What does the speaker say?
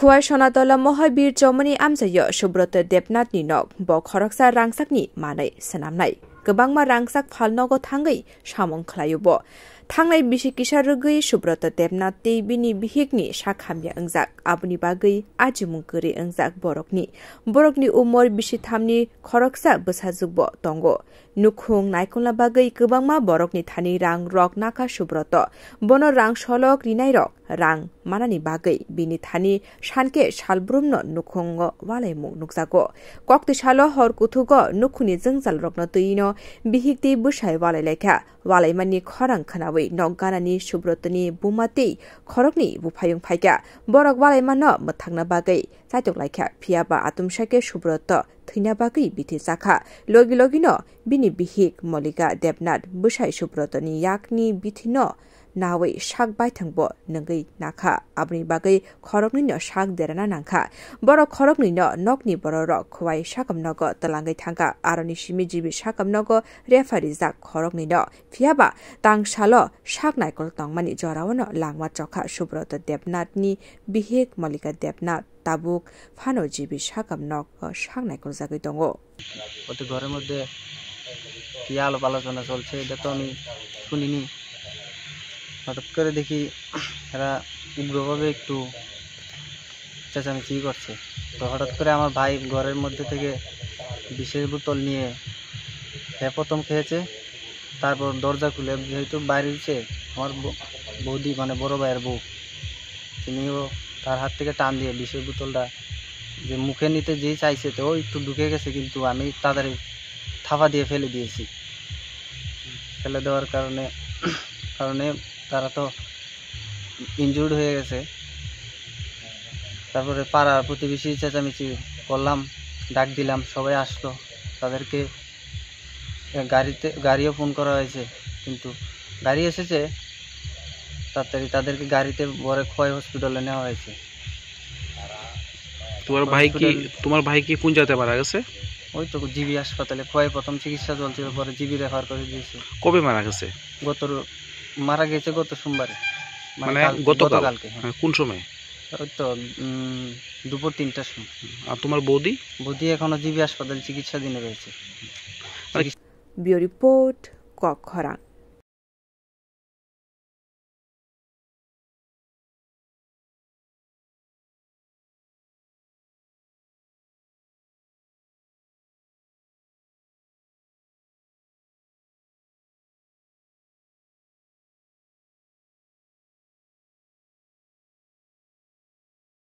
खुवाई सनातला महावीर चौमनी आमजायो सुब्रत देबनाथनि नक ब खरकसा रांसाकनि मानै सोनामनाय गोबांमा रांसाक फालनगो थांगै सामं खलायोबो थांनाय बिसि किसा रुगै सुब्रत देबनाथ बिनि बिहिकनि साखामया अंजाक आबुनि बागै आजिमुंकरि अंजाक बरकनि उमर बिसि थामनि खरकसा बोसाजुगबो दंगो नुखुं नायखुंला बागै गोबांमा बरकनि थानि रां रक नाका सुब्रत बनो रां सलक रिनाय रक रां मानानि बागै बिनि थानि सानके सालब्रुमनो नुखुंग वालायमु नुकजागो कक्ति सालो हर कुथुगो नुखुनि जोंजाल रकनो तैनो बिहिकति बुसाय वालायलायखा वालायमानि खरां खनावै नगानानि सुब्रतनि बुमाते खरकनि बुफायुं फायका बरक वालायमानो मथांना बागै जायतक लायखा फियाबा आतुमसाके सुब्रत थैना बागै बिथि जाखा लगिनो बिनि बिहिक मलिका देबनाथ बुसाय सुब्रतनि याकनि बिथिनो नावै शाक बायथांबो नंगै नाखा आबनि बागै खरकनिनो शाक देराना नांखा बर खरकनिनो नकनि बर रक खुवाई शाकमनग तलांगै थांगा आरनि सिमि जिबि शाकमनग रेफारि जाक खरकनिनो फियाबा तांसालो शाक नायकल तंमानि जरावनो लांमा चखा सुब्रत देबनाथनि बिहिक मलिका देबनाथ ताबुक फानो जिबि शाकमनग शाक नायकल जागै दंगो ওতে ঘরের মধ্যে কি আলাপ আলোচনা চলছে এটা তো আমি শুনিনি হঠাৎ করে দেখি এরা উগ্রভাবে একটু চেঁচামেচি করছে তো হঠাৎ করে আমার ভাই ঘরের মধ্যে থেকে বিষের বোতল নিয়ে প্রথম খেয়েছে তারপর দরজা খুলে যেহেতু বাইরে দিচ্ছে আমার বৌদি মানে বড় ভাইয়ের বউ তিনিও তার হাত থেকে টান দিয়ে বিষের বোতলটা যে মুখে নিতে যেই চাইছে তো একটু ঢুকে গেছে কিন্তু আমি তাড়াতাড়ি থাপা দিয়ে ফেলে দিয়েছি ফেলে দেওয়ার কারণে তারা তো ইনজুর্ড হয়ে গেছে তারপরে পাড়ার প্রতিবেশী চেঁচামেচি করলাম ডাক দিলাম সবাই আসলো তাদেরকে গাড়িও ফোন করা হয়েছে কিন্তু গাড়ি এসেছে তাড়াতাড়ি তাদেরকে গাড়িতে ভরে খোয়াই হসপিটালে নেওয়া হয়েছে তোমার ভাই কি কোন জায়গায় মারা গেছে ওই তো জিবি হাসপাতালে খোয়াই প্রথম চিকিৎসা চলছিল পরে জিবি রেফার করে দিয়েছে কবে মারা গেছে মারা গেছে গত সোমবারে মানে গতকালকে কোন সময় ওই তো দুপুর 3টার সময় আর তোমার বৌদি এখনো জিবি হাসপাতালে চিকিৎসাধীন রয়েছে বিও রিপোর্ট কক্ষরাং।